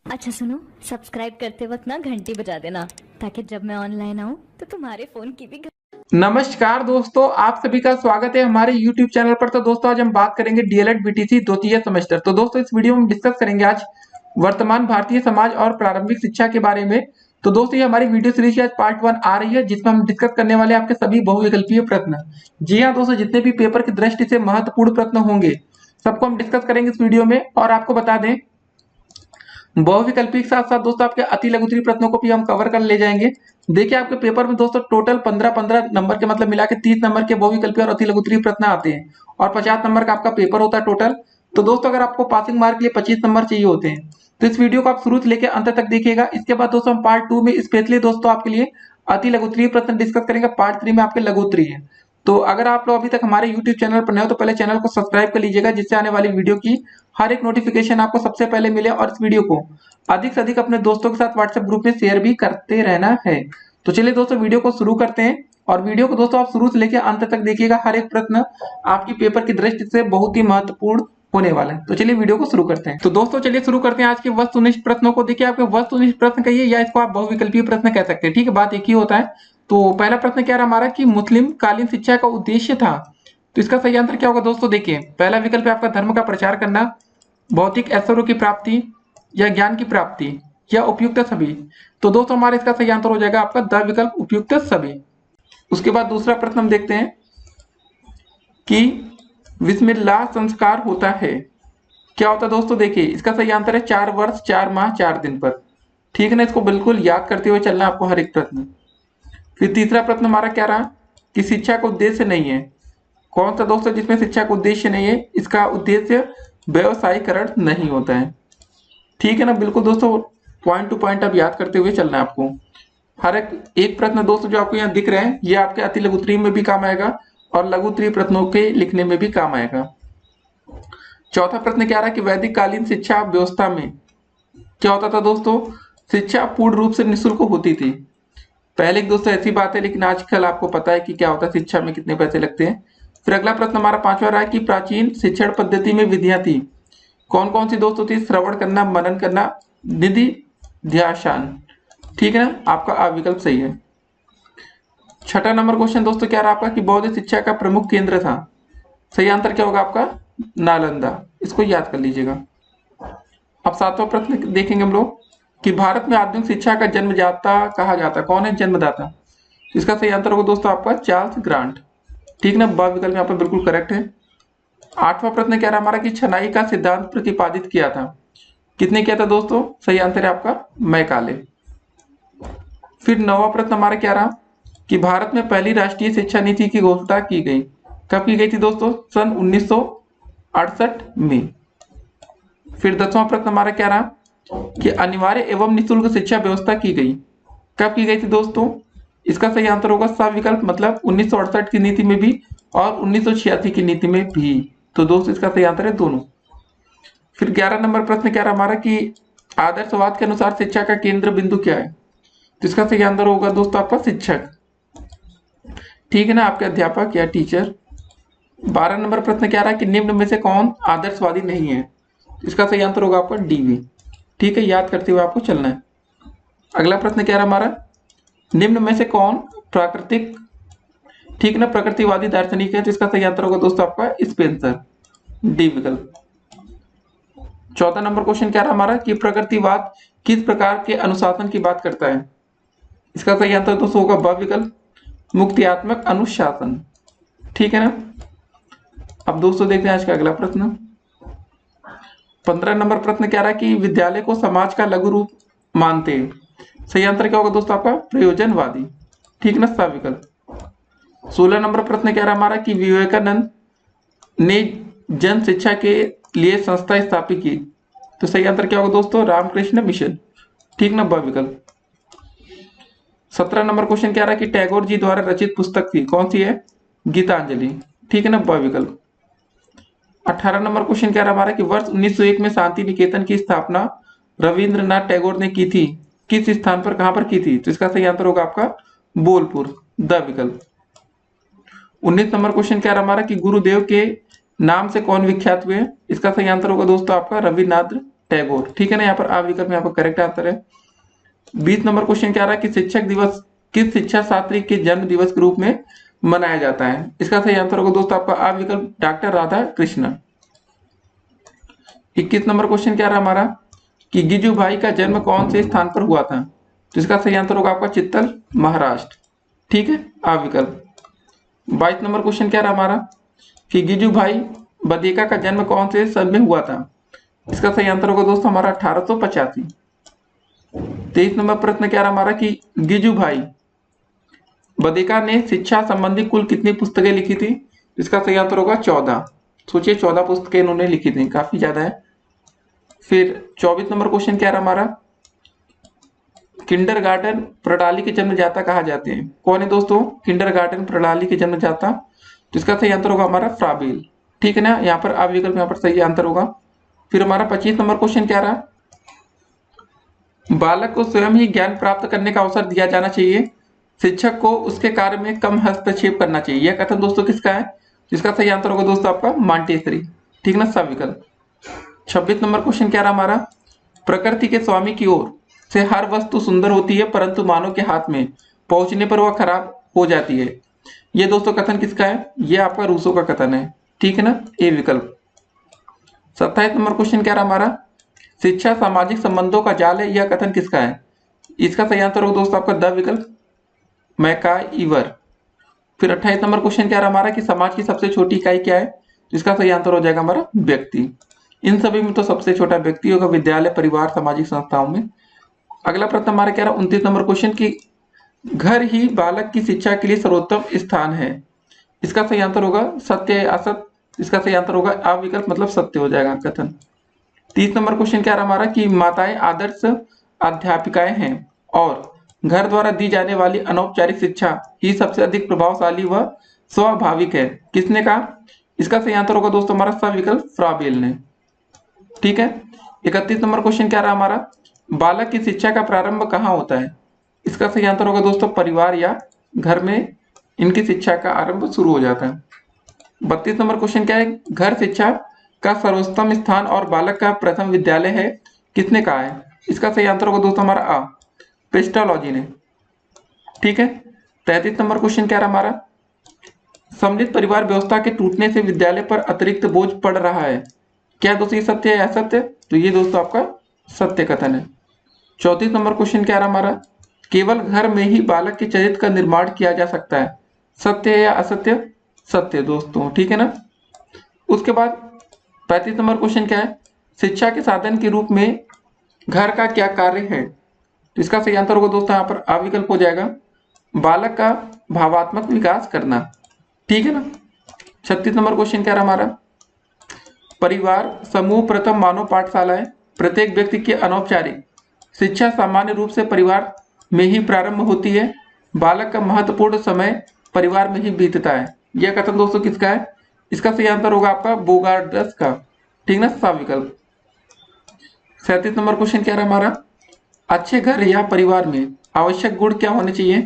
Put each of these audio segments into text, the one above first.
अच्छा सुनो, सब्सक्राइब करते वक्त ना घंटी बजा देना ताकि जब मैं ऑनलाइन आऊँ तो तुम्हारे फोन की भी नमस्कार दोस्तों, आप सभी का स्वागत है हमारे YouTube चैनल पर। तो दोस्तों आज हम बात करेंगे डीएलएड बीटीसी द्वितीय सेमेस्टर। तो दोस्तों इस वीडियो में हम डिस्कस करेंगे आज वर्तमान भारतीय समाज और प्रारंभिक शिक्षा के बारे में। तो दोस्तों ये हमारी वीडियो सीरीज आज पार्ट 1 आ रही है, जिसमें हम डिस्कस करने वाले हैं आपके सभी बहुविकल्पीय प्रश्न। जी हाँ दोस्तों, जितने भी पेपर की दृष्टि से महत्वपूर्ण प्रश्न होंगे सबको हम डिस्कस करेंगे इस वीडियो में। और आपको बता दें बहुविकल्पी के साथ साथ दोस्तों आपके अति लघुत्तरीय प्रश्नों को भी हम कवर कर ले जाएंगे। देखिए आपके पेपर में दोस्तों टोटल 15-15 नंबर के, मतलब मिला के 30 नंबर के बहुविकल्पी और अति लघुत्तरीय प्रश्न आते हैं और 50 नंबर का आपका पेपर होता है टोटल। तो दोस्तों अगर आपको पासिंग मार्क के लिए 25 नंबर चाहिए होते हैं तो इस वीडियो को आप शुरू से लेकर अंत तक देखिएगा। इसके बाद दोस्तों हम पार्ट 2 में स्पेशली दोस्तों आपके लिए अति लघुत्तरीय प्रश्न डिस्कस करेंगे। पार्ट 3 में आपके लघुत्तरीय। तो अगर आप लोग अभी तक हमारे YouTube चैनल पर नए हो तो पहले चैनल को सब्सक्राइब कर लीजिएगा, जिससे आने वाली वीडियो की हर एक नोटिफिकेशन आपको सबसे पहले मिले। और इस वीडियो को अधिक से अधिक अपने दोस्तों के साथ व्हाट्सएप ग्रुप में शेयर भी करते रहना है। तो चलिए दोस्तों वीडियो को शुरू करते हैं। और वीडियो को दोस्तों आप शुरू से लेकर अंत तक देखिएगा, हर एक प्रश्न आपकी पेपर की दृष्टि से बहुत ही महत्वपूर्ण होने वाला है। तो चलिए वीडियो को शुरू करते हैं। तो दोस्तों चलिए शुरू करते हैं आज के वस्तुनिष्ठ प्रश्नों को। देखिए आपके वस्तुनिष्ठ प्रश्न कहिए या इसको आप बहुविकल्पीय प्रश्न कह सकते हैं, ठीक है, बात एक ही होता है। तो पहला प्रश्न क्या रहा हमारा कि मुस्लिम कालीन शिक्षा का उद्देश्य था। तो इसका सही आंसर क्या होगा दोस्तों? देखिए पहला विकल्प है आपका धर्म का प्रचार करना, भौतिक ऐश्वर्य की प्राप्ति, या ज्ञान की प्राप्ति, या उपयुक्त सभी। तो दोस्तों हमारा इसका सही आंसर हो जाएगा आपका द विकल्प उपयुक्त सभी। उसके बाद दूसरा प्रश्न हम देखते हैं कि बिस्मिल्लाह संस्कार होता है, क्या होता है दोस्तों? देखिए इसका सही आंसर है 4 वर्ष 4 माह 4 दिन पर, ठीक है ना। इसको बिल्कुल याद करते हुए चलना आपको हर एक प्रश्न। फिर तीसरा प्रश्न हमारा क्या रहा कि शिक्षा का उद्देश्य नहीं है, कौन सा दोस्तों जिसमें शिक्षा का उद्देश्य नहीं है? इसका उद्देश्य व्यवसायीकरण नहीं होता है, ठीक है ना। बिल्कुल दोस्तों पॉइंट टू पॉइंट अब याद करते हुए चलना है आपको। हर एक प्रश्न दोस्तों जो आपको यहाँ दिख रहे हैं ये आपके अति लघुत्तरीय में भी काम आएगा और लघुत्तरीय प्रश्नों के लिखने में भी काम आएगा। चौथा प्रश्न क्या रहा कि वैदिक कालीन शिक्षा व्यवस्था में क्या होता था दोस्तों? शिक्षा पूर्ण रूप से निःशुल्क होती थी। पहले दोस्तों ऐसी बात है, लेकिन आजकल आपको पता है कि क्या होता है, शिक्षा में कितने पैसे लगते हैं। फिर अगला प्रश्न हमारा पांचवा रहा कि प्राचीन शिक्षण पद्धति में विधियां थी, कौन कौन सी दोस्तों थी? श्रवण करना, मनन करना, निधि ध्यान, ठीक है ना। आपका आ विकल्प सही है। छठा नंबर क्वेश्चन दोस्तों क्या रहा आपका कि बौद्ध शिक्षा का प्रमुख केंद्र था, सही आंसर क्या होगा आपका? नालंदा। इसको याद कर लीजिएगा। अब सातवां प्रश्न देखेंगे हम लोग कि भारत में आधुनिक शिक्षा का जन्मदाता कहा जाता है, कौन है जन्मदाता? इसका सही आंसर होगा दोस्तों आपका चार्ल्स ग्रांट, ठीक ना। ब विकल्प यहाँ पर बिल्कुल करेक्ट है। आठवां प्रश्न क्या रहा हमारा कि छनाई का सिद्धांत प्रतिपादित किया था, कितने किया था दोस्तों? सही आंसर है आपका मैकाले। फिर नौवां प्रश्न हमारा क्या रहा कि भारत में पहली राष्ट्रीय शिक्षा नीति की घोषणा की गई, कब की गई थी दोस्तों? सन 1968 में। फिर 10वां प्रश्न हमारा क्या रहा कि अनिवार्य एवं निःशुल्क शिक्षा व्यवस्था की गई, कब की गई थी दोस्तों? इसका सही आंसर होगा सब विकल्प, मतलब 1968 की नीति में भी और 1986 की नीति में भी। तो दोस्तों इसका सही आंसर है दोनों। फिर 11 नंबर प्रश्न क्या रहा हमारा कि आदर्शवाद के अनुसार शिक्षा का केंद्र बिंदु क्या है? तो इसका सही आंसर होगा दोस्तों आपका शिक्षक, ठीक है ना, आपके अध्यापक या टीचर। 12 नंबर प्रश्न क्या रहा कि निम्न में से कौन आदर्शवादी नहीं है? इसका सही आंसर होगा आपका डीवी, ठीक है, याद करते हुए आपको चलना है। अगला प्रश्न क्या रहा हमारा निम्न में से कौन प्राकृतिक, ठीक ना, प्रकृतिवादी दार्शनिक है? तो इसका सही आंसर होगा दोस्तों आपका स्पेंसर, डी विकल्प। 14 नंबर क्वेश्चन क्या रहा हमारा कि प्रकृतिवाद किस प्रकार के अनुशासन की बात करता है? इसका सही आंसर दोस्तों होगा ब विकल्प, मुक्तियात्मक अनुशासन, ठीक है ना। अब दोस्तों देखते हैं आज का अगला प्रश्न। 15 नंबर प्रश्न क्या रहा कि विद्यालय को समाज का लघु रूप मानते हैं, सही आंसर क्या होगा दोस्तों आपका? प्रयोजनवादी, ठीक ना, सा विकल्प। 16 नंबर प्रश्न क्या रहा हमारा कि विवेकानंद ने जन शिक्षा के लिए संस्था स्थापित की, तो सही आंसर क्या होगा दोस्तों? रामकृष्ण मिशन, ठीक ना, ब विकल्प। 17 नंबर क्वेश्चन क्या रहा कि टैगोर जी द्वारा रचित पुस्तक थी, कौन सी है? गीतांजलि, ठीक है ना, ब विकल्प। 18 नंबर क्वेश्चन क्या रहा हमारा कि वर्ष 1901 में शांति निकेतन की स्थापना रविंद्रनाथ टैगोर ने की थी, किस स्थान पर, कहां पर की थी? तो इसका सही आंसर होगा आपका बोलपुर, द विकल्प। 19 नंबर क्वेश्चन क्या रहा हमारा कि गुरुदेव के नाम से कौन विख्यात हुए? इसका सही आंसर होगा दोस्तों आपका रविन्द्रनाथ टैगोर। ठीक है ना, यहाँ पर आ विकल्प यहाँ पर करेक्ट आंसर है। 20 नंबर क्वेश्चन क्या रहा है कि शिक्षक दिवस किस शिक्षा शास्त्री के जन्म दिवस के रूप में मनाया जाता है? इसका सही आंसर होगा दोस्तों आपका आ विकल्प doctor Radha Krishnan. 21 number question क्या रहा हमारा कि गिजू भाई का जन्म कौन से स्थान पर हुआ था? तो इसका सही आंसर होगा आपका चित्तल, महाराष्ट्र। ठीक है, आ विकल्प। 22 नंबर क्वेश्चन क्या रहा हमारा कि गिजू भाई बदेका का जन्म कौन से सन में हुआ था? इसका सही आंसर होगा दोस्तों हमारा 1885। 23 नंबर प्रश्न क्या रहा हमारा कि गिजू भाई बदेका ने शिक्षा संबंधी कुल कितनी पुस्तकें लिखी थी? इसका सही आंसर होगा 14। सोचिए 14 पुस्तकें इन्होंने लिखी थी, काफी ज्यादा है। फिर 24 नंबर क्वेश्चन क्या रहा हमारा किंडरगार्टन प्रणाली के जन्मदाता कहा जाते हैं? कौन है दोस्तों किंडरगार्टन प्रणाली के जन्मदाता? तो इसका सही आंसर होगा हमारा फ्राबेल। ठीक है ना, यहाँ पर आप विकल्प यहाँ पर सही आंसर होगा। फिर हमारा 25 नंबर क्वेश्चन क्या रहा बालक को स्वयं ही ज्ञान प्राप्त करने का अवसर दिया जाना चाहिए, शिक्षक को उसके कार्य में कम हस्तक्षेप करना चाहिए, यह कथन दोस्तों किसका है? इसका सही आंसर होगा दोस्तों आपका मांटेसरी। ठीक ना, सब विकल्प। 26 नंबर क्वेश्चन क्या रहा हमारा प्रकृति के स्वामी की ओर से हर वस्तु सुंदर होती है परंतु मानव के हाथ में पहुंचने पर वह खराब हो जाती है, ये दोस्तों कथन किसका है? ये आपका रूसो का कथन है। ठीक है ना, ए विकल्प। 27 नंबर क्वेश्चन क्या रहा हमारा शिक्षा सामाजिक संबंधों का जाल है, यह कथन किसका है? इसका सही आंसर होगा दोस्तों आपका द विकल्प मैकाइवर। फिर 28 नंबर क्वेश्चन क्या रहा हमारा कि समाज की सबसे छोटी इकाई क्या है? इसका सही आंसर हो जाएगा हमारा व्यक्ति। इन सभी में तो सबसे छोटा व्यक्ति होगा, विद्यालय, परिवार, सामाजिक संस्थाओं में। अगला प्रश्न हमारा क्या रहा 29 नंबर क्वेश्चन की घर ही बालक की शिक्षा के लिए सर्वोत्तम स्थान है, इसका सही आंसर होगा सत्य या असत्य? इसका सही आंसर होगा आ विकल्प मतलब सत्य हो जाएगा कथन। 30 नंबर क्वेश्चन क्या रहा हमारा कि माताएं आदर्श अध्यापिकाएं हैं और घर द्वारा दी जाने वाली अनौपचारिक शिक्षा ही सबसे अधिक प्रभावशाली व स्वाभाविक है, किसने कहा? इसका सही आंसर होगा दोस्तों हमारा स विकल्प फ्राबेल ने। ठीक है, 31 नंबर क्वेश्चन क्या रहा हमारा बालक की शिक्षा का प्रारंभ कहाँ होता है? इसका सही आंसर होगा दोस्तों परिवार या घर में इनकी शिक्षा का आरंभ शुरू हो जाता है। 32 नंबर क्वेश्चन क्या है घर शिक्षा का सर्वोत्तम स्थान और बालक का प्रथम विद्यालय है, किसने कहा है? इसका सही आंसर होगा दोस्तों हमारा आ पेस्टोलॉजी ने। ठीक है, 33 नंबर क्वेश्चन क्या रहा हमारा सम्मिलित परिवार व्यवस्था के टूटने से विद्यालय पर अतिरिक्त बोझ पड़ रहा है, क्या दोस्तों ये सत्य है या असत्य? तो ये दोस्तों आपका सत्य कथन है। 34 नंबर क्वेश्चन क्या रहा हमारा केवल घर में ही बालक के चरित्र का निर्माण किया जा सकता है, सत्य है या असत्य? सत्य दोस्तों। ठीक है ना, उसके बाद 35 नंबर क्वेश्चन क्या है शिक्षा के साधन के रूप में घर का क्या कार्य है? तो इसका सही आंसर होगा दोस्तों यहाँ पर अविकल्प हो जाएगा बालक का भावात्मक विकास करना। ठीक है ना, 36 नंबर क्वेश्चन क्या रहा हमारा परिवार समूह प्रथम मानव पाठशाला है, प्रत्येक व्यक्ति की अनौपचारिक शिक्षा सामान्य रूप से परिवार में ही प्रारंभ होती है, बालक का महत्वपूर्ण समय परिवार में ही बीतता है, यह कथन दोस्तों किसका है? इसका सही आंसर होगा आपका बोगार्डस का। ठीक ना, सा विकल्प। 37 नंबर क्वेश्चन क्या रहा हमारा अच्छे घर या परिवार में आवश्यक गुण क्या होने चाहिए?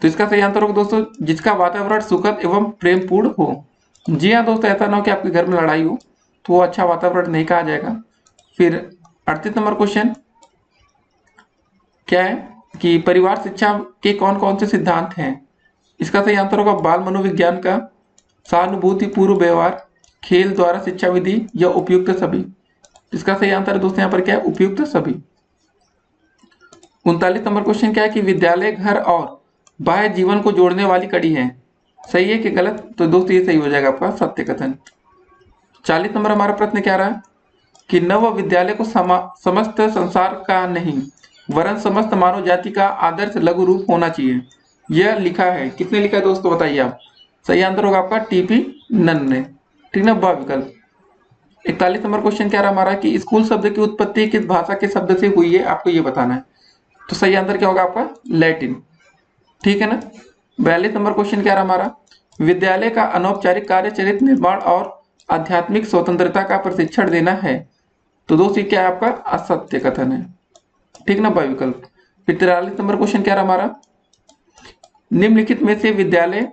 तो इसका सही आंसर होगा दोस्तों जिसका वातावरण सुखद एवं प्रेमपूर्ण हो। जी हाँ दोस्तों, ऐसा ना हो कि आपके घर में लड़ाई हो, तो वो अच्छा वातावरण नहीं कहा जाएगा। फिर 38 नंबर क्वेश्चन क्या है कि परिवार शिक्षा के कौन कौन से सिद्धांत हैं? इसका सही आंसर होगा बाल मनोविज्ञान का, सहानुभूति पूर्व व्यवहार, खेल द्वारा शिक्षा विधि या उपयुक्त सभी। इसका सही आंसर है दोस्तों यहाँ पर क्या है उपयुक्त सभी। 39 नंबर क्वेश्चन क्या है कि विद्यालय घर और बाह्य जीवन को जोड़ने वाली कड़ी है, सही है कि गलत? तो दोस्तों ये सही हो जाएगा आपका सत्य कथन। 40 नंबर हमारा प्रश्न क्या रहा कि नव विद्यालय को समस्त संसार का नहीं वरन समस्त मानव जाति का आदर्श लघु रूप होना चाहिए, यह लिखा है, किसने लिखा है दोस्तों बताइए आप? सही आंसर होगा आपका टीपी नन ने। ठीक ना, ब विकल्प। 41 नंबर क्वेश्चन क्या रहा हमारा कि स्कूल शब्द की उत्पत्ति किस भाषा के शब्द से हुई है, आपको ये बताना है। तो सही आंसर क्या होगा आपका लैटिन। ठीक है ना, 42 नंबर क्वेश्चन क्या रहा हमारा विद्यालय का अनौपचारिक कार्य चरित्र निर्माण और आध्यात्मिक स्वतंत्रता का प्रशिक्षण देना है, तो दोस्तों क्या है आपका असत्य कथन है। ठीक ना, ब विकल्प। फिर 43 नंबर क्वेश्चन क्या रहा हमारा निम्नलिखित में से विद्यालय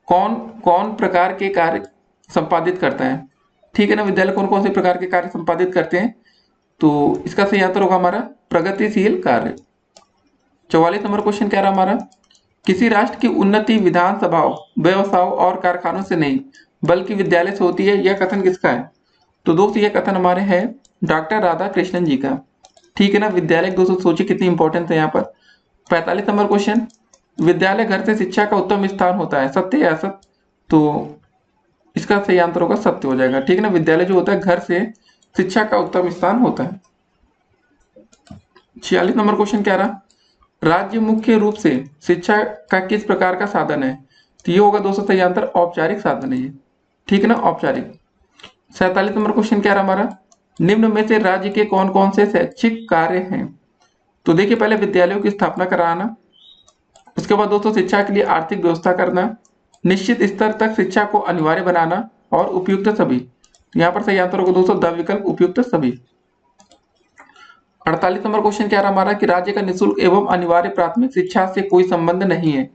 कौन कौन प्रकार के कार्य संपादित करता है? ठीक है ना, विद्यालय कौन कौन से प्रकार के कार्य संपादित करते हैं? तो इसका सही आंसर होगा हमारा प्रगतिशील कार्य। 44 नंबर क्वेश्चन कह रहा हमारा, किसी राष्ट्र की उन्नति विधानसभाओं, व्यवसायों और कारखानों से नहीं बल्कि विद्यालय से होती है, यह कथन किसका है? तो दोस्तों यह कथन हमारे है डॉक्टर राधा कृष्णन जी का। ठीक है ना, विद्यालय दोस्तों सोचिए कितनी इंपॉर्टेंट है यहाँ पर। 45 नंबर क्वेश्चन, विद्यालय घर से शिक्षा का उत्तम स्थान होता है, सत्य या असत्य? तो इसका सही आंसर होगा सत्य हो जाएगा। ठीक है ना, विद्यालय जो होता है घर से शिक्षा का उत्तम स्थान होता है। 46 नंबर क्वेश्चन क्या रहा, राज्य मुख्य रूप से शिक्षा का किस प्रकार का साधन है? तो ये होगा दोस्तों सही आंसर औपचारिक साधन है ये। ठीक है ना, औपचारिक। 47 नंबर क्वेश्चन क्या रहा हमारा, निम्न में से राज्य के कौन कौन से शैक्षिक कार्य हैं? तो देखिए पहले विद्यालयों की स्थापना कराना, उसके बाद दोस्तों शिक्षा के लिए आर्थिक व्यवस्था करना, निश्चित स्तर तक शिक्षा को अनिवार्य बनाना और उपयुक्त सभी। तो यहाँ पर सही आंसर होगा दोस्तों द विकल्प उपयुक्त सभी। 48 नंबर क्वेश्चन क्या रहा हमारा कि राज्य का निःशुल्क एवं अनिवार्य प्राथमिक शिक्षा से कोई संबंध नहीं है।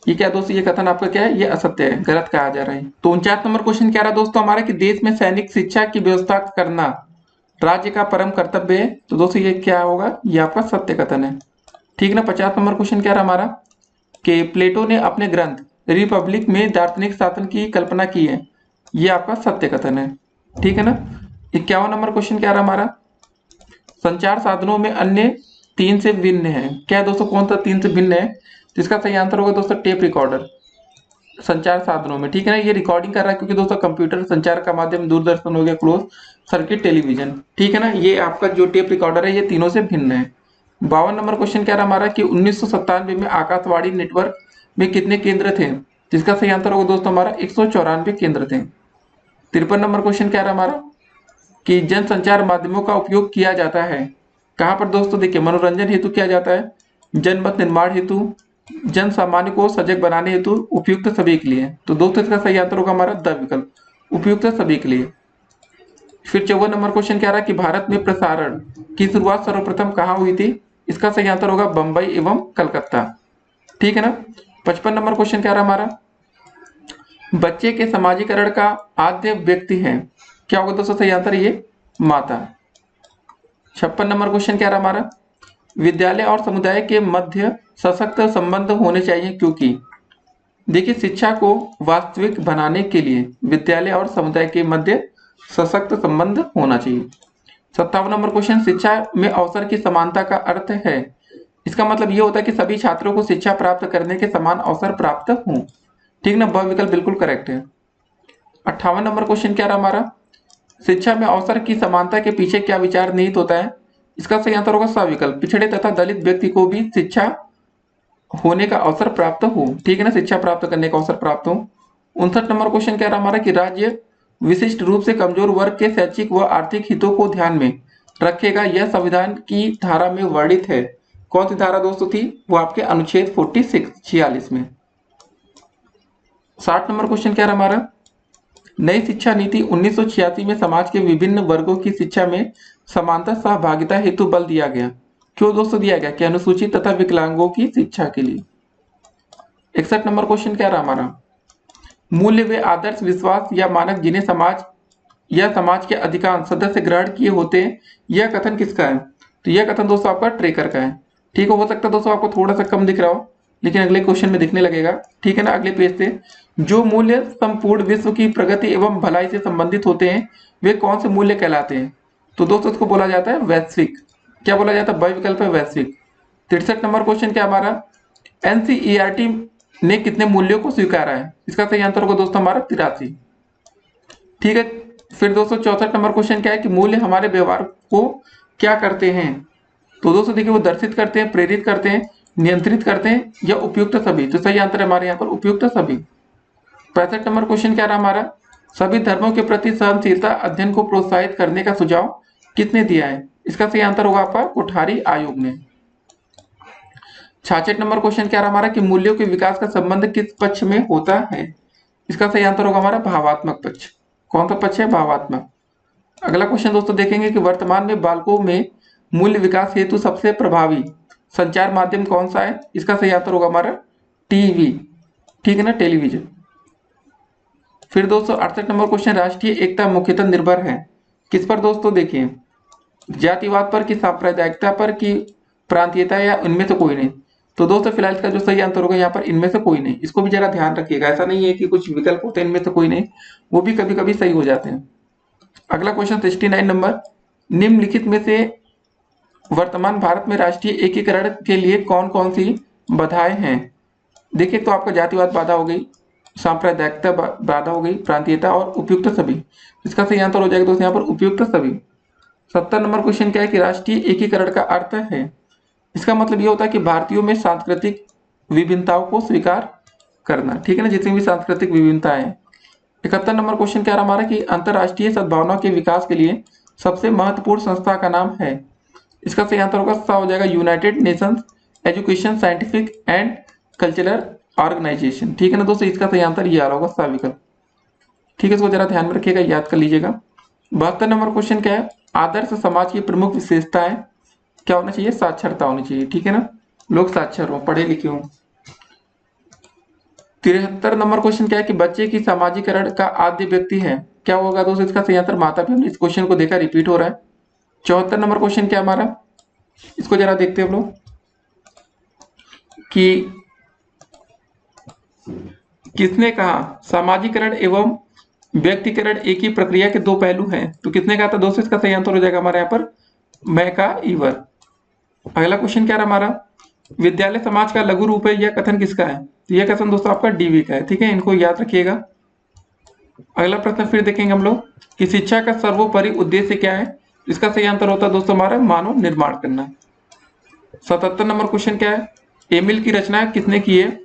ये क्या दोस्तों, ये कथन आपका क्या है, ये असत्य है, गलत कहा जा रहा है। तो 49 नंबर क्वेश्चन क्या रहा दोस्तों हमारा कि देश में सैनिक शिक्षा की व्यवस्था करना राज्य का परम कर्तव्य है। तो दोस्तों ये क्या होगा, ये आपका सत्य कथन है। ठीक ना। 50 नंबर क्वेश्चन क्या रहा हमारा कि प्लेटो ने अपने ग्रंथ रिपब्लिक में दार्शनिक शासन की कल्पना की है, ये आपका सत्य कथन है। ठीक है ना। 51 नंबर क्वेश्चन क्या रहा हमारा, संचार साधनों में अन्य तीन से भिन्न है। क्या है दोस्तों, कौन सा तीन से भिन्न है? तो इसका सही आंसर होगा दोस्तों टेप रिकॉर्डर, संचार साधनों में। ठीक है ना, ये रिकॉर्डिंग कर रहा है क्योंकि दोस्तों कंप्यूटर संचार का माध्यम दूरदर्शन हो गया, क्लोज सर्किट टेलीविजन। ठीक है ना, ये आपका जो टेप रिकॉर्डर है ये तीनों से भिन्न है। 52 नंबर क्वेश्चन क्या रहा हमारा कि 1997 में आकाशवाणी नेटवर्क में कितने केंद्र थे? जिसका सही आंसर होगा दोस्तों हमारा 194 केंद्र थे। 53 नंबर क्वेश्चन क्या रहा हमारा कि जन संचार माध्यमों का उपयोग किया जाता है कहाँ पर? दोस्तों देखिए मनोरंजन हेतु किया जाता है, जनमत निर्माण हेतु, जन सामान्य को सजग बनाने हेतु, उपयुक्त सभी के लिए। तो दोस्तों इसका सही आंसर होगा हमारा द विकल्प उपयुक्त सभी के लिए। फिर 54 नंबर क्वेश्चन क्या रहा कि भारत में प्रसारण की शुरुआत सर्वप्रथम कहाँ हुई थी? इसका सही आंसर होगा बंबई एवं कलकत्ता। ठीक है ना। 55 नंबर क्वेश्चन क्या रहा हमारा, बच्चे के समाजीकरण का आद्य व्यक्ति है, क्या होगा दोस्तों सही आंसर ये माता। 56 नंबर क्वेश्चन क्या रहा हमारा, विद्यालय और समुदाय के मध्य सशक्त संबंध होने चाहिए क्योंकि। देखिए शिक्षा को वास्तविक बनाने के लिए विद्यालय और समुदाय के मध्य सशक्त संबंध होना चाहिए। 57 नंबर क्वेश्चन, शिक्षा में अवसर की समानता का अर्थ है, इसका मतलब ये होता है कि सभी छात्रों को शिक्षा प्राप्त करने के समान अवसर प्राप्त हों। ठीक ना, ब विकल्प बिल्कुल करेक्ट है। 58 नंबर क्वेश्चन क्या रहा हमारा, शिक्षा में अवसर की समानता के पीछे क्या विचार निहित होता है? इसका सही आंसर होगा स विकल्प, पिछड़े तथा दलित व्यक्ति को भी शिक्षा होने का अवसर प्राप्त हो। ठीक है ना, शिक्षा प्राप्त करने का अवसर प्राप्त हो। 59 नंबर क्वेश्चन क्या रहा हमारा कि राज्य विशिष्ट रूप से कमजोर वर्ग के शैक्षिक व आर्थिक हितों को ध्यान में रखेगा, यह संविधान की धारा में वर्णित है। कौन सी धारा दोस्तों थी? वो आपके अनुच्छेद 46 में। 60 नंबर क्वेश्चन क्या रहा हमारा, नई शिक्षा नीति 1986 में समाज के विभिन्न वर्गों की शिक्षा में समानता सहभागिता हेतु बल दिया गया। क्यों दोस्तों दिया गया? कि अनुसूचित तथा विकलांगों की शिक्षा के लिए। 61 नंबर क्वेश्चन क्या रहा हमारा, मूल्य व आदर्श विश्वास या मानक जिन्हें समाज या समाज के अधिकांश सदस्य ग्रहण किए होते हैं, यह कथन किसका है? तो यह कथन दोस्तों आपका ट्रेकर का है। ठीक हो सकता है दोस्तों आपको थोड़ा सा कम दिख रहा हो, लेकिन अगले क्वेश्चन में दिखने लगेगा। ठीक है ना, अगले पेज से, जो मूल्य संपूर्ण विश्व की प्रगति एवं भलाई से संबंधित होते हैं वे कौन से मूल्य कहलाते हैं? तो दोस्तों इसको बोला जाता है वैश्विक। क्या बोला जाता है? ब विकल्प है वैश्विक। 63 नंबर क्वेश्चन क्या हमारा, एनसीईआरटी ने कितने मूल्यों को स्वीकारा है? इसका सही आंसर होगा दोस्तों हमारा 83। ठीक है। फिर दोस्तों 64 नंबर क्वेश्चन क्या है कि मूल्य हमारे व्यवहार को क्या करते हैं? तो दोस्तों देखिए वो दर्शित करते हैं, प्रेरित करते हैं, नियंत्रित करते हैं या उपयुक्त सभी। तो सही आंसर है हमारे यहाँ पर उपयुक्त सभी। 65 नंबर क्वेश्चन क्या रहा हमारा, सभी धर्मों के प्रति सहनशीलता अध्ययन को प्रोत्साहित करने का सुझाव किसने दिया है? इसका सही आंसर होगा आपका कोठारी आयोग ने। 66 नंबर क्वेश्चन क्या रहा हमारा कि मूल्यों के विकास का संबंध किस पक्ष में होता है? इसका सही आंसर होगा हमारा भावात्मक पक्ष। कौन सा पक्ष है? भावात्मक। अगला क्वेश्चन दोस्तों देखेंगे कि वर्तमान में बालकों में मूल्य विकास हेतु सबसे प्रभावी संचार माध्यम कौन सा है? इसका सही आंसर होगा हमारा टीवी। ठीक है ना, टेलीविजन। फिर दोस्तों 68 नंबर क्वेश्चन, राष्ट्रीय एकता मुख्यतः निर्भर है किस पर? दोस्तों देखिए जातिवाद पर कि सांप्रदायिकता पर कि प्रांतीयता या इनमें से कोई नहीं। तो दोस्तों फिलहाल इसका जो सही आंसर होगा यहाँ पर इनमें से कोई नहीं। इसको भी जरा ध्यान रखिएगा, ऐसा नहीं है कि कुछ विकल्प होते हैं इनमें से कोई नहीं, वो भी कभी कभी सही हो जाते हैं। अगला क्वेश्चन 69 नंबर, निम्नलिखित में से वर्तमान भारत में राष्ट्रीय एकीकरण के लिए कौन कौन सी बाधाएं हैं। देखिए तो आपका जातिवाद बाधा हो गई, सांप्रदायिकता बाधा हो गई, प्रांतीयता और उपयुक्त सभी। इसका सही आंसर हो जाएगा दोस्तों यहाँ पर उपयुक्त सभी। 70 नंबर क्वेश्चन क्या है कि राष्ट्रीय एकीकरण का अर्थ है, इसका मतलब ये होता है कि भारतीयों में सांस्कृतिक विभिन्नताओं को स्वीकार करना, ठीक है ना, जितनी भी सांस्कृतिक विभिन्नताएं हैं। 71 नंबर क्वेश्चन क्या रहा हमारा कि अंतर्राष्ट्रीय सद्भावना के विकास के लिए सबसे महत्वपूर्ण संस्था का नाम है। इसका सही आंसर होगा सा हो जाएगा United Nations Education Scientific and Cultural Organisation, ठीक है ना दोस्तों। इसका सही आंसर ये आ रहा होगा सा विकल्प, ठीक है, इसको जरा ध्यान में रखिएगा, याद कर लीजिएगा। 72 नंबर क्वेश्चन क्या है, आदर्श समाज की प्रमुख विशेषताएं क्या होना चाहिए, साक्षरता होनी चाहिए, ठीक है ना, लोग साक्षर हो, पढ़े लिखे हो। 73 नंबर क्वेश्चन क्या है कि बच्चे की सामाजिकरण का आद्य व्यक्ति है, क्या होगा दोस्तों, इसका सही आंसर माता पिता। इस क्वेश्चन को देखा रिपीट हो रहा है। 74 नंबर क्वेश्चन क्या हमारा, इसको जरा देखते हैं हम लोग कि किसने कहा सामाजिकरण एवं व्यक्तिकरण एक ही प्रक्रिया के दो पहलू हैं। तो किसने कहा था दोस्तों, इसका सही आंसर हो जाएगा हमारे यहाँ पर मैका ईवर। अगला क्वेश्चन क्या रहा हमारा, विद्यालय समाज का लघु रूप है, यह कथन किसका है। तो यह कथन दोस्तों आपका डीवी का है, ठीक है, इनको याद रखिएगा। अगला प्रश्न फिर देखेंगे हम लोग कि शिक्षा का सर्वोपरि उद्देश्य क्या है। इसका सही आंसर होता है दोस्तों हमारा मानव निर्माण करना। 77 नंबर क्वेश्चन क्या है, एमिल की रचना किसने की है।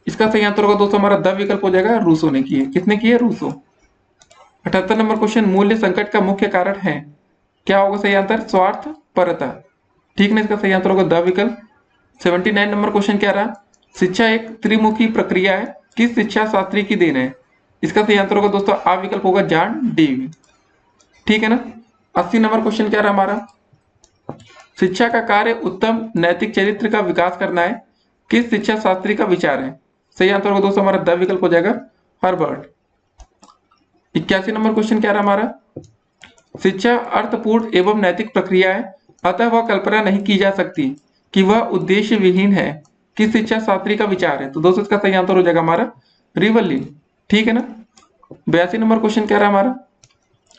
इसका सही आंसर होगा दोस्तों हमारा द विकल्प हो जाएगा, रूसो ने की है। किसने की है, रूसो। 78 नंबर क्वेश्चन, मूल्य संकट का मुख्य कारण है, क्या होगा सही आंसर, स्वार्थ परता, ठीक है, इसका सही आंसर होगा द विकल्प। 79 नंबर क्वेश्चन क्या रहा, शिक्षा एक त्रिमुखी प्रक्रिया है, किस शिक्षा शास्त्री की देन है। इसका सही आंसर होगा दोस्तों आ विकल्प होगा जॉन डीवी, ठीक है ना। 80 नंबर क्वेश्चन क्या रहा हमारा, शिक्षा का कार्य उत्तम नैतिक चरित्र का विकास करना है, किस शिक्षा शास्त्री का विचार है। सही आंसर होगा दोस्तों हमारा द विकल्प हो जाएगा हर्बर्ट। 81 नंबर क्वेश्चन क्या रहा हमारा, शिक्षा अर्थपूर्ण एवं नैतिक प्रक्रिया है, अतः वह कल्पना नहीं की जा सकती कि वह उद्देश्य विहीन है, किस शिक्षा शास्त्री का विचार है। तो दोस्तों इसका सही आंसर हो जाएगा हमारा रिवलिन, ठीक है ना। 82 नंबर क्वेश्चन क्या रहा हमारा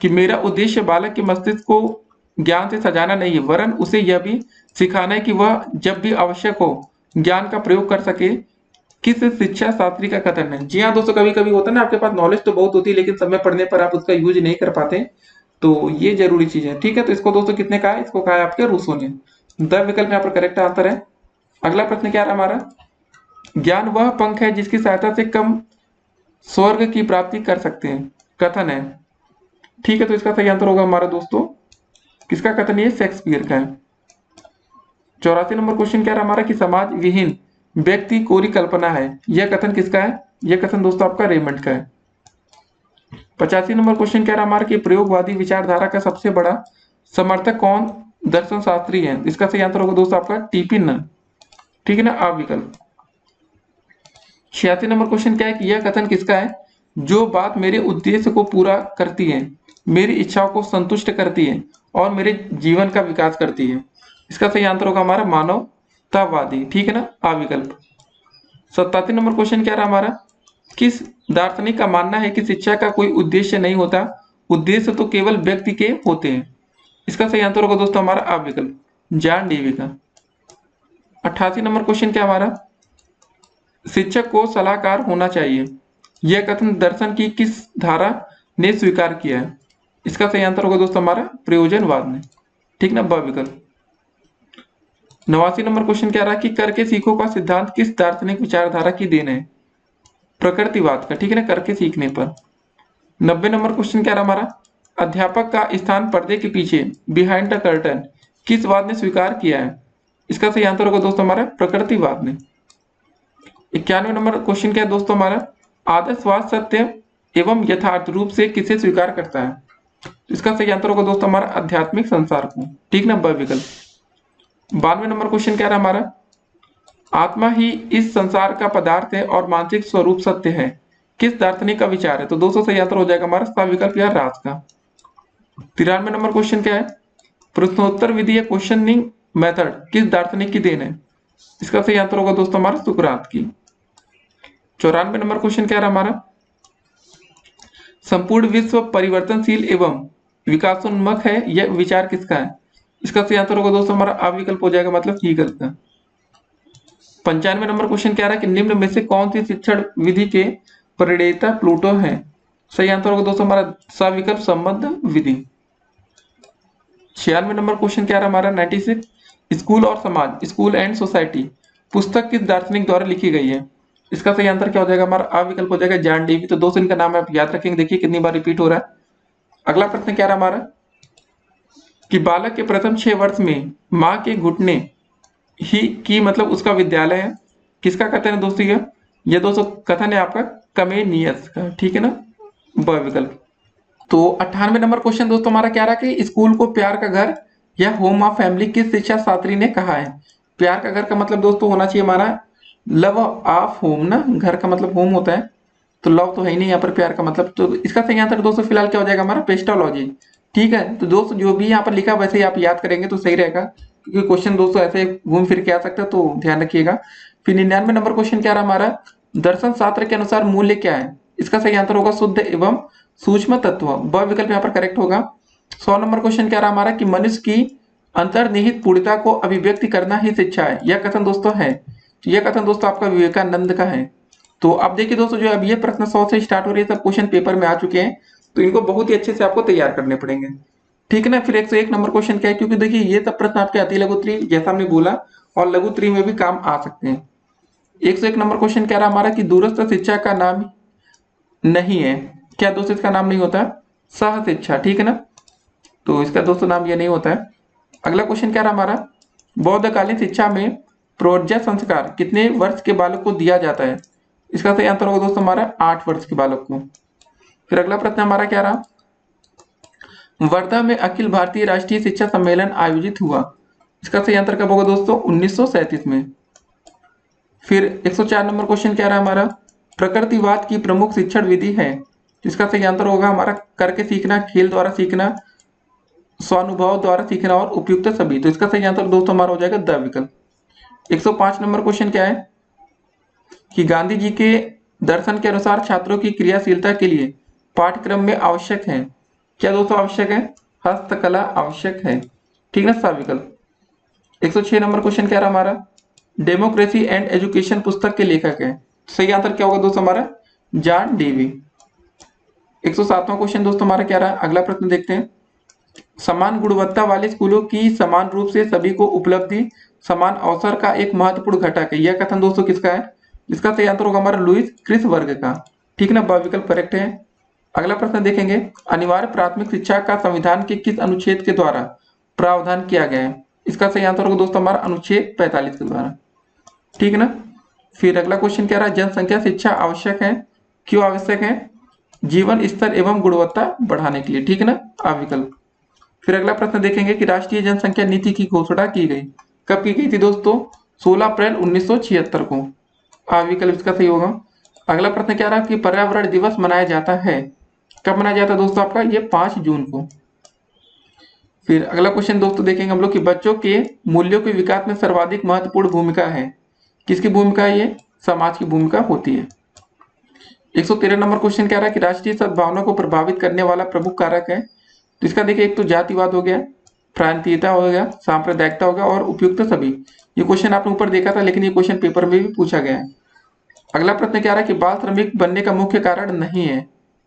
कि मेरा उद्देश्य बालक के मस्तिष्क को ज्ञान से सजाना नहीं है, वरन उसे यह भी सिखाना है कि वह जब भी आवश्यक हो ज्ञान का प्रयोग कर सके, किस शिक्षा शास्त्री का कथन है। जी हाँ दोस्तों, कभी कभी होता है ना, आपके पास नॉलेज तो बहुत होती है लेकिन समय पढ़ने पर आप उसका यूज नहीं कर पाते, तो ये जरूरी चीज है, ठीक है। तो इसको दोस्तों कितने कहा है, इसको कहा है आपके रूसो ने। द विकल्प यहाँ पर करेक्ट आंसर है। अगला प्रश्न क्या रहा हमारा, ज्ञान वह पंख है जिसकी सहायता से कम स्वर्ग की प्राप्ति कर सकते हैं, कथन है, ठीक है। तो इसका सही आंसर होगा हमारा दोस्तों, किसका कथन है, शेक्सपियर का है। 84 नंबर क्वेश्चन क्या रहा हमारा कि समाज विहीन व्यक्ति कोरी कल्पना है, यह कथन किसका है। यह कथन दोस्तों आपका रेमंड का है। 85 नंबर क्वेश्चन क्या रहा हमारा कि प्रयोगवादी विचारधारा का सबसे बड़ा समर्थक कौन दर्शन शास्त्री है। इसका सही आंसर होगा दोस्तों आपका टीपी नन, ठीक है ना, आ विकल्प। 86 नंबर क्वेश्चन क्या है कि यह कथन किसका है, जो बात मेरे उद्देश्य को पूरा करती है, मेरी इच्छाओं को संतुष्ट करती है और मेरे जीवन का विकास करती है। इसका सही आंसर होगा हमारा मानवतावादी, ठीक है ना, आ विकल्प। 87 नंबर क्वेश्चन क्या रहा हमारा, किस दार्शनिक का मानना है कि शिक्षा का कोई उद्देश्य नहीं होता, उद्देश्य तो केवल व्यक्ति के होते हैं। इसका सही आंसर होगा दोस्तों हमारा आ विकल्प, जॉन डीवी का। 88 नंबर क्वेश्चन क्या हमारा, शिक्षक को सलाहकार होना चाहिए, यह कथन दर्शन की किस धारा ने स्वीकार किया है। इसका सही आंसर होगा दोस्तों हमारा प्रयोजनवाद ने, ठीक ना, ब विकल्प। 89 नंबर क्वेश्चन क्या रहा कि करके सीखो का सिद्धांत किस दार्शनिक विचारधारा की देन है, प्रकृतिवाद का, ठीक है ना, करके सीखने पर। 90 नंबर क्वेश्चन क्या रहा हमारा, अध्यापक का स्थान पर्दे के पीछे, बिहाइंड द कर्टन, किस वाद ने स्वीकार किया है। इसका सही आंसर होगा दोस्तों हमारा प्रकृतिवाद ने। 91 नंबर क्वेश्चन क्या है दोस्तों हमारा, आदर्शवाद सत्य एवं यथार्थ रूप से किसे स्वीकार करता है। इसका सही आंसर होगा दोस्तों हमारा आध्यात्मिक संसार को, ठीक ना, ब विकल्प। 92 नंबर क्वेश्चन क्या रहा हमारा, आत्मा ही इस संसार का पदार्थ है और मानसिक स्वरूप सत्य है, किस दार्शनिक का विचार है। तो दोस्तों सही आंसर हो जाएगा हमारा सा विकल्प या राज का। 93 नंबर क्वेश्चन क्या है, प्रश्नोत्तर विधि या क्वेश्चनिंग मेथड किस दार्शनिक की देन है? इसका सही आंसर होगा दोस्तों हमारा सुकरात की। 94 नंबर क्वेश्चन क्या रहा हमारा, संपूर्ण विश्व परिवर्तनशील एवं विकासोन्मुख है, यह विचार किसका है? इसका सही आंसर होगा दोस्तों हमारा आ विकल्प हो जाएगा, मतलब हीगल का। 95 नंबर क्वेश्चन क्या रहा है कि निम्न में से कौन सी शिक्षण विधि के प्रणेता प्लूटो है? सही आंसर होगा दोस्तों हमारा सा विकल्प संबंध विधि। 96 नंबर क्वेश्चन क्या रहा हमारा 96, स्कूल और समाज, स्कूल एंड सोसाइटी पुस्तक किस दार्शनिक द्वारा लिखी गई है? इसका सही आंसर क्या हो जाएगा हमारा आ विकल्प हो जाएगा जॉन डेवी। तो दोस्तों इनका नाम आप याद रखेंगे, देखिए कितनी बार रिपीट हो रहा है। अगला प्रश्न क्या रहा हमारा कि बालक के प्रथम 6 वर्ष में माँ के घुटने ही की मतलब उसका विद्यालय है, किसका कथन है दोस्तों? ये दोस्तों कथन है आपका कमेनियस का, ठीक है ना, ब विकल्प। तो 98 नंबर क्वेश्चन दोस्तों हमारा क्या रहा कि स्कूल को प्यार का घर या होम ऑफ फैमिली किस शिक्षा शास्त्री ने कहा है? प्यार का घर का मतलब दोस्तों होना चाहिए हमारा लव ऑफ होम ना, घर का मतलब होम होता है, तो लव तो है ही नहीं यहाँ पर प्यार का मतलब। तो इसका सही आंसर दोस्तों फिलहाल क्या हो जाएगा हमारा पेस्टोलॉजी, ठीक है। तो दोस्तों जो भी यहाँ पर लिखा वैसे ही आप याद करेंगे तो सही रहेगा, क्योंकि क्वेश्चन दोस्तों ऐसे घूम फिर के आ सकता है, तो ध्यान रखिएगा। फिर 99 नंबर क्वेश्चन क्या रहा हमारा, दर्शन शास्त्र के अनुसार मूल्य क्या है? इसका सही आंसर होगा शुद्ध एवं सूक्ष्म तत्व, ब विकल्प यहाँ पर करेक्ट होगा। 100 नंबर क्वेश्चन क्या रहा हमारा कि मनुष्य की अंतर्निहित पूर्णता को अभिव्यक्ति करना ही शिक्षा है, यह कथन दोस्तों है। तो यह कथन दोस्तों आपका विवेकानंद का है। तो अब देखिए दोस्तों जो अब ये प्रश्न 100 से स्टार्ट हो रही है, सब क्वेश्चन पेपर में आ चुके हैं, तो इनको बहुत ही अच्छे से आपको तैयार करने पड़ेंगे, ठीक है ना। फिर 101 नंबर क्वेश्चन क्या है, क्योंकि देखिए ये सब प्रश्न आपके अति लघु त्रि जैसा हमने बोला और लघु त्रि में भी काम आ सकते हैं। 101 नंबर क्वेश्चन क्या रहा हमारा कि दूरस्थ शिक्षा का नाम नहीं है, क्या दोस्तों इसका नाम नहीं होता सह शिक्षा, ठीक है ना, तो इसका दोस्तों नाम ये नहीं होता है। अगला क्वेश्चन क्या रहा हमारा, बौद्धकालीन शिक्षा में प्रौढ़ संस्कार कितने वर्ष के बालक को दिया जाता है? इसका सही आंसर होगा दोस्तों हमारा 8 वर्ष के बालक को। फिर अगला प्रश्न हमारा क्या रहा, वर्धा में अखिल भारतीय राष्ट्रीय शिक्षा सम्मेलन आयोजित हुआ, इसका सही आंसर कब होगा दोस्तों 1937 में। फिर 104 नंबर क्वेश्चन क्या रहा हमारा, प्रकृतिवाद की प्रमुख शिक्षण विधि है, इसका सही आंसर होगा हमारा करके सीखना, खेल द्वारा सीखना, स्वानुभव द्वारा सीखना और उपयुक्त सभी। तो इसका सही आंसर दोस्तों हमारा हो जाएगा द विकल्प। 105 नंबर क्वेश्चन क्या है कि गांधी जी के दर्शन के अनुसार छात्रों की क्रियाशीलता के लिए पाठ्यक्रम में आवश्यक है, क्या दोस्तों आवश्यक है? हस्तकला आवश्यक है, ठीक है, सा विकल्प। 106 नंबर क्वेश्चन क्या रहा हमारा, डेमोक्रेसी एंड एजुकेशन पुस्तक के लेखक है, सही आंसर क्या होगा दोस्तों हमारा जॉन डेवी। 107वां क्वेश्चन दोस्तों हमारा क्या रहा, अगला प्रश्न देखते हैं, समान गुणवत्ता वाले स्कूलों की समान रूप से सभी को उपलब्धि समान अवसर का एक महत्वपूर्ण घटक है, यह कथन दोस्तों किसका है? इसका सही आंसर होगा हमारा लुईस क्रिस वर्ग का, ठीक ना, ब विकल्प करेक्ट है। अगला प्रश्न देखेंगे, अनिवार्य प्राथमिक शिक्षा का संविधान के किस अनुच्छेद के द्वारा प्रावधान किया गया है? इसका सही आंसर होगा दोस्तों हमारा अनुच्छेद 45 के द्वारा, ठीक है ना। फिर अगला क्वेश्चन क्या रहा, जनसंख्या शिक्षा आवश्यक है, क्यों आवश्यक है? जीवन स्तर एवं गुणवत्ता बढ़ाने के लिए, ठीक है ना, आ विकल्प। फिर अगला प्रश्न देखेंगे कि राष्ट्रीय जनसंख्या नीति की घोषणा की गई, कब की गई थी दोस्तों? 16 अप्रैल 1976 को, आ विकल्प इसका सही होगा। अगला प्रश्न क्या रहा कि पर्यावरण दिवस मनाया जाता है, कब मनाया जाता है दोस्तों आपका? ये 5 जून को। फिर अगला क्वेश्चन दोस्तों देखेंगे हम लोग कि बच्चों के मूल्यों के विकास में सर्वाधिक महत्वपूर्ण भूमिका है, किसकी भूमिका है? ये समाज की भूमिका होती है। 113 नंबर क्वेश्चन क्या रहा है कि राष्ट्रीय सद्भावना को प्रभावित करने वाला प्रमुख कारक है, तो इसका देखिए एक तो जातिवाद हो गया, प्रांतीयता हो गया, सांप्रदायिकता हो गया और उपयुक्त सभी। ये क्वेश्चन आपने ऊपर देखा था, लेकिन ये क्वेश्चन पेपर में भी पूछा गया है। अगला प्रश्न क्या रहा है कि बाल श्रमिक बनने का मुख्य कारण नहीं है,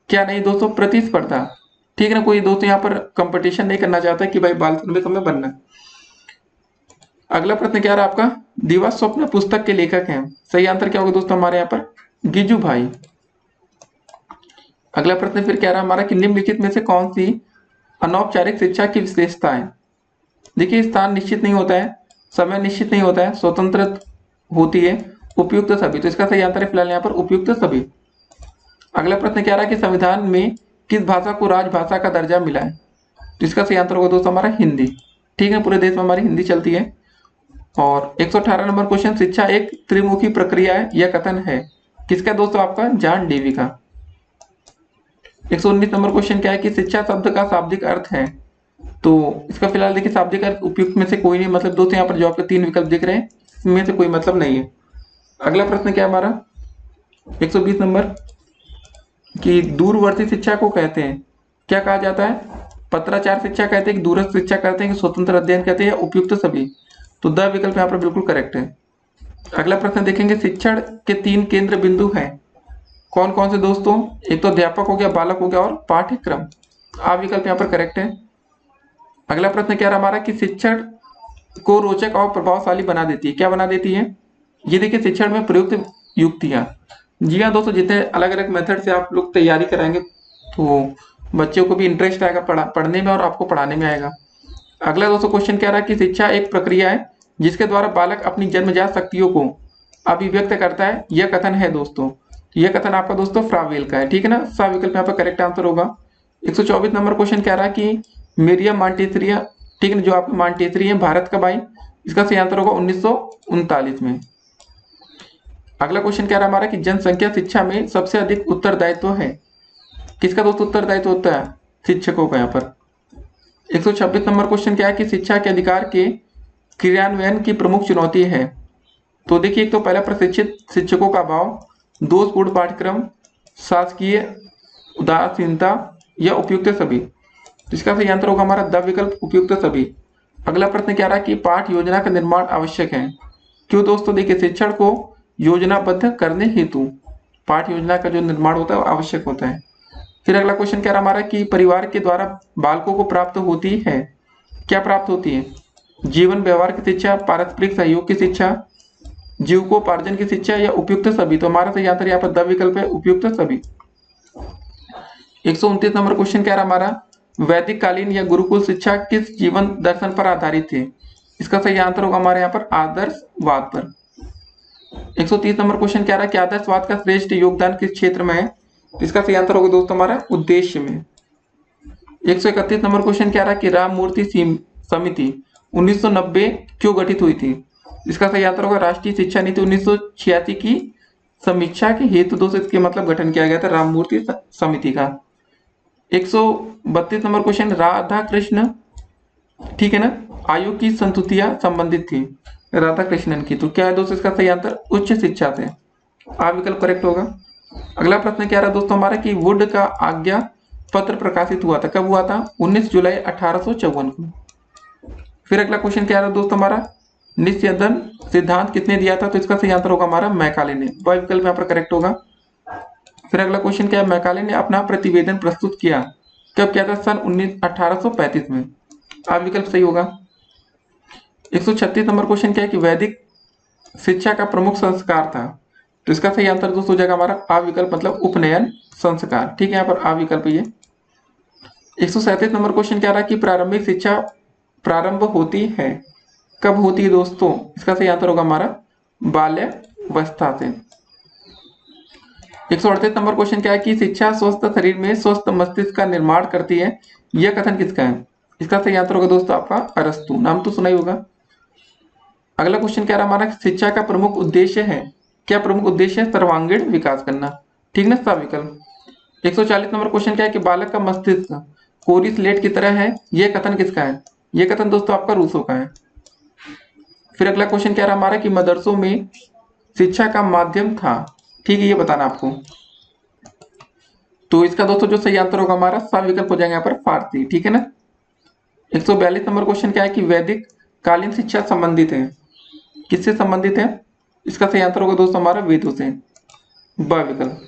क्या नहीं दोस्तों? प्रतिस्पर्धा, ठीक है ना, कोई दोस्तों यहाँ पर कंपटीशन नहीं करना चाहता कि भाई बाल श्रमिक हमें बनना। अगला प्रश्न क्या रहा आपका, दिवा स्वप्न पुस्तक के लेखक हैं, सही आंसर क्या होगा दोस्तों हमारे यहाँ पर? गिजू भाई। अगला प्रश्न फिर क्या रहा हमारा कि निम्नलिखित में से कौन सी अनौपचारिक शिक्षा की विशेषता है? देखिए स्थान निश्चित नहीं होता है, समय निश्चित नहीं होता है, स्वतंत्र होती है, उपयुक्त सभी। तो इसका सही आंसर है फिलहाल यहाँ पर उपयुक्त सभी। अगला प्रश्न क्या रहा कि संविधान में किस भाषा को राजभाषा का दर्जा मिला है? तो इसका सही आंसर होगा दोस्तों हमारा हिंदी, ठीक है, पूरे देश में हमारी हिंदी चलती है। और 118 नंबर क्वेश्चन, शिक्षा एक त्रिमुखी प्रक्रिया है, यह कथन है किसका दोस्तों? आपका जॉन डेवी का। 119 नंबर क्वेश्चन क्या है कि शिक्षा शब्द का शाब्दिक अर्थ है, तो इसका फिलहाल देखिए शाब्दिक अर्थ उपयुक्त में से कोई नहीं, मतलब दोस्तों यहाँ पर जॉब के 3 विकल्प दिख रहे हैं, इनमें से कोई मतलब नहीं है। अगला प्रश्न क्या है हमारा 120 नंबर, कि दूरवर्ती शिक्षा को कहते हैं, क्या कहा जाता है? पत्राचार शिक्षा कहते हैं कि दूरस्थ शिक्षा कहते हैं कि स्वतंत्र अध्ययन कहते हैं या उपयुक्त सभी? तो द विकल्प यहाँ पर बिल्कुल करेक्ट है। अगला प्रश्न देखेंगे, शिक्षण के 3 केंद्र बिंदु हैं, कौन कौन से दोस्तों? एक तो अध्यापक हो गया, बालक हो गया और पाठ्यक्रम। आ विकल्प यहाँ पर करेक्ट है। अगला प्रश्न क्या रहा हमारा, कि शिक्षण को रोचक और प्रभावशाली बना देती है, क्या बना देती है? ये देखिए शिक्षण में प्रयुक्त युक्तियां। जी हाँ दोस्तों, जितने अलग अलग मेथड से आप लोग तैयारी कराएंगे तो बच्चों को भी इंटरेस्ट आएगा पढ़ने में और आपको पढ़ाने में आएगा। अगला दोस्तों क्वेश्चन क्या रहा कि शिक्षा एक प्रक्रिया है जिसके द्वारा बालक अपनी जन्मजात शक्तियों को अभिव्यक्त करता है, यह कथन है दोस्तों। यह कथन आपका दोस्तों फ्रावेल का है, ठीक है ना। सा विकल्प यहाँ पर करेक्ट आंसर होगा। 124 नंबर क्वेश्चन क्या रहा कि मेरियम मॉन्टेसरी, ठीक है, जो आपकी मॉन्टेसरी है, भारत कब आई? इसका सही आंसर होगा 1939 में। अगला क्वेश्चन क्या रहा हमारा कि जनसंख्या शिक्षा में सबसे अधिक उत्तरदायित्व है, किसका दोस्तों उत्तरदायित्व होता है? शिक्षकों का। यहाँ पर 126 नंबर क्वेश्चन क्या है कि शिक्षा के अधिकार के क्रियान्वयन की प्रमुख चुनौती है। तो देखिए, एक तो पहला प्रशिक्षित शिक्षकों का अभाव, दोषपूर्ण पाठ्यक्रम, शासकीय उदासीनता या उपयुक्त सभी। तो इसका सही आंसर होगा हमारा द विकल्प उपयुक्त सभी। अगला प्रश्न क्या रहा कि पाठ योजना का निर्माण आवश्यक है, क्यों दोस्तों? देखिए, शिक्षण को योजनाबद्ध करने हेतु पाठ योजना का जो निर्माण होता है वो आवश्यक होता है। फिर अगला क्वेश्चन क्या रहा हमारा कि परिवार के द्वारा बालकों को प्राप्त होती है, क्या प्राप्त होती है? जीवन व्यवहार की शिक्षा, पारस्परिक सहयोग की शिक्षा, जीविकोपार्जन की शिक्षा या उपयुक्त सभी। तो हमारा सही आंसर यहाँ पर द विकल्प है उपयुक्त सभी। 129 नंबर क्वेश्चन क्या रहा हमारा, वैदिक कालीन या गुरुकुल शिक्षा किस जीवन दर्शन पर आधारित थी? इसका सही आंसर होगा हमारे यहाँ पर आदर्शवाद पर। 130 नंबर क्वेश्चन क्या रहा है कि आदर्शवाद का श्रेष्ठ योगदान किस क्षेत्र में है? इसका सही आंसर होगा दोस्तों हमारा उद्देश्य में। 131 नंबर क्वेश्चन क्या रहा कि राम मूर्ति समिति 1990 क्यों गठित हुई थी? इसका सही आंसर होगा राष्ट्रीय शिक्षा नीति 1986 की समीक्षा के हेतु दोस्तों इसके मतलब गठन किया गया था राम मूर्ति समिति का। 132 नंबर क्वेश्चन, राधा कृष्ण, ठीक है ना, आयु की संतुतियां संबंधित थी राधा कृष्णन की। तो क्या है दोस्तों इसका सही आंसर उच्च शिक्षा से। आ विकल्प करेक्ट होगा। अगला प्रश्न क्या रहा दोस्तों हमारा कि वुड का आज्ञा पत्र प्रकाशित हुआ था, कब हुआ था? 19 जुलाई 1854 को। फिर अगला क्वेश्चन क्या रहा दोस्तों हमारा, निस्यंदन सिद्धांत किसने दिया था? तो इसका सही आंसर होगा हमारा मैकाले ने। वह विकल्प यहाँ पर करेक्ट होगा। फिर अगला क्वेश्चन क्या है, मैकाले ने अपना प्रतिवेदन प्रस्तुत किया, कब किया था? सन 1835 में। आ विकल्प सही होगा। 136 नंबर क्वेश्चन क्या है कि वैदिक शिक्षा का प्रमुख संस्कार था, तो इसका सही आंसर दोस्तों हो जाएगा हमारा आ विकल्प, मतलब उपनयन संस्कार, ठीक है। यहाँ पर आ विकल्प ये। 137 नंबर क्वेश्चन क्या रहा कि प्रारंभिक शिक्षा प्रारंभ होती है, कब होती है दोस्तों? इसका सही आंसर होगा हमारा बाल्यावस्था से। 138 नंबर क्वेश्चन क्या है कि शिक्षा स्वस्थ शरीर में स्वस्थ मस्तिष्क का निर्माण करती है, यह कथन किसका है? इसका सही आंसर होगा दोस्तों आपका अरस्तु, नाम तो सुना ही होगा। अगला क्वेश्चन क्या रहा हमारा, शिक्षा का प्रमुख उद्देश्य है, क्या प्रमुख उद्देश्य है? सर्वांगीण विकास करना, ठीक ना, सा विकल्प। 140 नंबर क्वेश्चन क्या है कि बालक का मस्तिष्क कोरी स्लेट की तरह है, यह कथन किसका है? यह कथन दोस्तों आपका रूसो का है। फिर अगला क्वेश्चन क्या रहा हमारा कि मदरसों में शिक्षा का माध्यम था, ठीक है, ये बताना आपको। तो इसका दोस्तों जो सही आंसर होगा हमारा सा विकल्प हो जाएगा यहाँ पर फारसी, ठीक है ना। 142 नंबर क्वेश्चन क्या है कि वैदिक कालीन शिक्षा संबंधित है, किससे संबंधित है? इसका सही आंसर होगा दोस्तों हमारा वेदों से, ब विकल्प।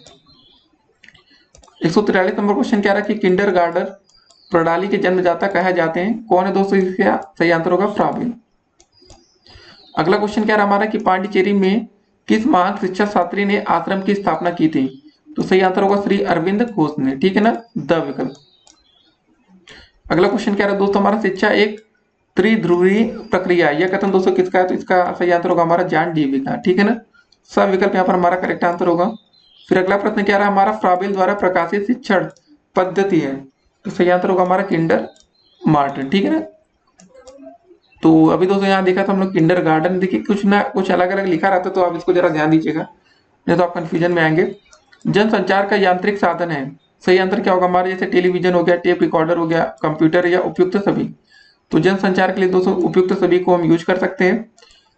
143 नंबर क्वेश्चन क्या रहा कि किंडरगार्टन प्रणाली के जन्मदाता कहे जाते हैं, कौन है दोस्तों? इसका सही आंसर होगा फ्राबेल। अगला क्वेश्चन क्या रहा हमारा कि पांडिचेरी में किस महान शिक्षा शास्त्री ने आश्रम की स्थापना की थी? तो सही आंसर होगा श्री अरविंद घोष ने, ठीक है ना, द विकल्प। अगला क्वेश्चन क्या रहा दोस्तों हमारा, शिक्षा एक त्रिध्रुवीय प्रक्रिया, यह कथन दोस्तों किसका है? तो इसका सही आंसर होगा हमारा जॉन डीवी का, ठीक है ना, सब विकल्प यहाँ पर हमारा करेक्ट आंसर होगा। फिर अगला प्रश्न क्या रहा हमारा, फ्राबेल द्वारा प्रकाशित शिक्षण पद्धति है, तो सही आंसर होगा हमारा किंडर मार्टिन, ठीक है ना। तो अभी दोस्तों यहाँ देखा था हम लोग किंडर गार्डन, देखिए कुछ ना कुछ अलग अलग लिखा रहता है, तो आप इसको जरा ध्यान दीजिएगा, नहीं तो आप कंफ्यूजन में आएंगे। जनसंचार का यांत्रिक साधन है, सही आंसर क्या होगा हमारे, जैसे टेलीविजन हो गया, टेप रिकॉर्डर हो गया, कंप्यूटर या उपयुक्त सभी। तो जनसंचार के लिए दोस्तों उपयुक्त सभी को हम यूज कर सकते हैं।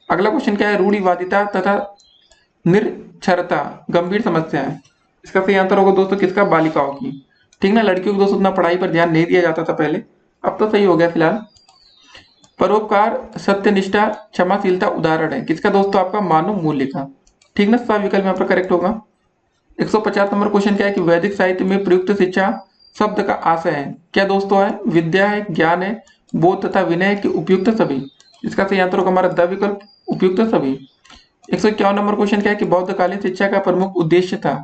अगला क्वेश्चन क्या है, रूढ़िवादिता तथा निरक्षरता गंभीर समस्या है। इसका सही आंसर होगा दोस्तों किसका, बालिकाओं की। ठीक ना, लड़कियों को दोस्तों उतना पढ़ाई पर ध्यान नहीं दिया जाता था पहले, अब तो सही हो गया फिलहाल। परोपकार, सत्यनिष्ठा, क्षमाशीलता उदाहरण है किसका दोस्तों, आपका मानव मूल्य का। ठीक ना, सब विकल्प यहाँ पर करेक्ट होगा। 150 नंबर क्वेश्चन क्या है कि वैदिक साहित्य में प्रयुक्त शिक्षा शब्द का आशय है क्या दोस्तों, है विद्या है, ज्ञान है, बोध तथा विनय है कि उपयुक्त सभी। इसका सही आंसर होगा हमारा द विकल्प, उपयुक्त सभी। 151 नंबर क्वेश्चन क्या है कि बौद्धकालीन शिक्षा का प्रमुख उद्देश्य था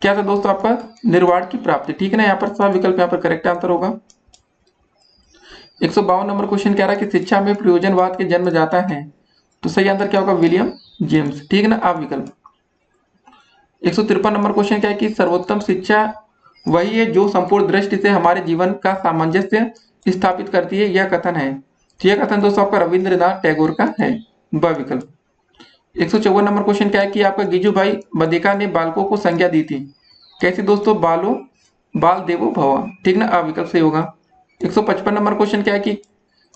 क्या था दोस्तों, आपका निर्वाण की प्राप्ति। ठीक है ना, यहाँ पर सब विकल्प यहाँ पर करेक्ट आंसर होगा। 152 नंबर क्वेश्चन कह रहा है कि शिक्षा में प्रयोजनवाद के जन्म जाता है, तो सही आंसर क्या होगा, विलियम जेम्स। ठीक है ना, आप विकल्प। 153 नंबर क्वेश्चन क्या है कि सर्वोत्तम शिक्षा वही है जो संपूर्ण दृष्टि से हमारे जीवन का सामंजस्य स्थापित करती है, यह कथन है। तो यह कथन दोस्तों आपका रविंद्रनाथ टैगोर का है, ब विकल्प। 154 नंबर क्वेश्चन क्या है कि आपका गिजुभाई मदेका ने बालकों को संज्ञा दी थी कैसी दोस्तों, बालो बाल देवो भवा। ठीक ना, आ विकल्प सही होगा। 155 नंबर क्वेश्चन क्या है कि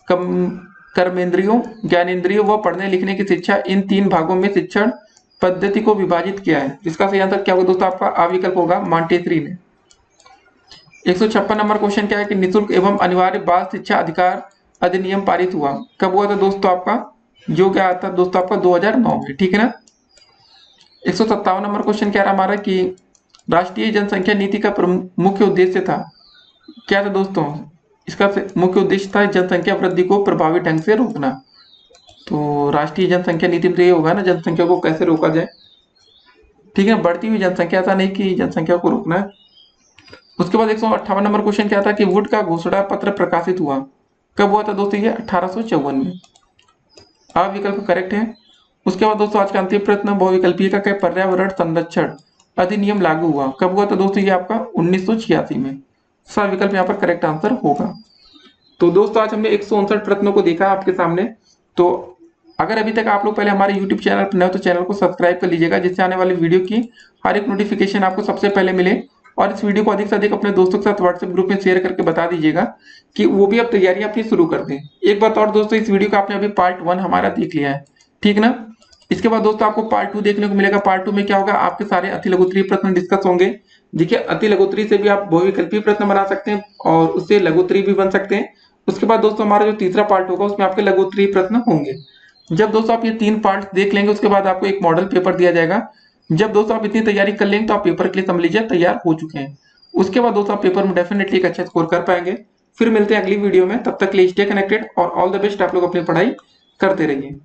कम कर्मेंद्रियों, ज्ञानेंद्रियों व पढ़ने लिखने की शिक्षा इन तीन भागों में शिक्षण पद्धति को विभाजित किया है। इसका सही आंसर क्या होगा दोस्तों, आपका आ विकल्प होगा, मॉन्टेसरी ने। 156 नंबर क्वेश्चन क्या है कि निःशुल्क एवं अनिवार्य बाल शिक्षा अधिकार अधिनियम पारित हुआ कब हुआ था दोस्तों, आपका जो क्या आता दोस्तों आपका 2009 में। ठीक है ना। 157 नंबर क्वेश्चन क्या रहा हमारा कि राष्ट्रीय जनसंख्या नीति का मुख्य उद्देश्य था क्या था दोस्तों, इसका मुख्य उद्देश्य था जनसंख्या वृद्धि को प्रभावी ढंग से रोकना। तो राष्ट्रीय जनसंख्या नीति में तो ये होगा ना, जनसंख्या को कैसे रोका जाए। ठीक है, बढ़ती हुई जनसंख्या, ऐसा नहीं कि जनसंख्या को रोकना है। उसके बाद 158 नंबर क्वेश्चन क्या था कि वुड का घोषणा पत्र प्रकाशित हुआ कब हुआ था दोस्तों, ये 1854 में। आप विकल्प करेक्ट है। उसके बाद दोस्तों आज का अंतिम प्रश्न बहुविकल्पीय का पर्यावरण संरक्षण अधिनियम लागू हुआ कब हुआ था दोस्तों, ये आपका 1986 में। सब विकल्प यहाँ पर करेक्ट आंसर होगा। तो दोस्तों आज हमने 159 प्रश्नों को देखा आपके सामने। तो अगर अभी तक आप लोग पहले हमारे YouTube चैनल पर नए हो तो चैनल को सब्सक्राइब कर लीजिएगा, जिससे आने वाली वीडियो की हर एक नोटिफिकेशन आपको सबसे पहले मिले। और इस वीडियो को अधिक से अधिक अपने दोस्तों के साथ व्हाट्सएप ग्रुप में शेयर करके बता दीजिएगा कि वो भी अब तैयारी अपनी शुरू कर दें। एक बात और दोस्तों, इस वीडियो का आपने अभी पार्ट 1 हमारा देख लिया है, ठीक ना। इसके बाद दोस्तों आपको पार्ट 2 देखने को मिलेगा। पार्ट 2 में क्या होगा, आपके सारे अति लघुत्तरीय प्रश्न डिस्कस होंगे। देखिए अति लघुत्तरीय से भी आप बहुविकल्पीय प्रश्न बना सकते हैं और उससे लघुत्तरीय भी बन सकते हैं। उसके बाद दोस्तों हमारा जो तीसरा पार्ट होगा उसमें आपके लघुत्तरीय प्रश्न होंगे। जब दोस्तों आप ये 3 पार्ट देख लेंगे उसके बाद आपको एक मॉडल पेपर दिया जाएगा। जब दोस्तों आप इतनी तैयारी कर लेंगे तो आप पेपर के लिए समझ लीजिए तैयार हो चुके हैं। उसके बाद दोस्तों आप पेपर में डेफिनेटली एक अच्छा स्कोर कर पाएंगे। फिर मिलते हैं अगली वीडियो में, तब तक के लिए स्टे कनेक्टेड और ऑल द बेस्ट। आप लोग अपनी पढ़ाई करते रहिए।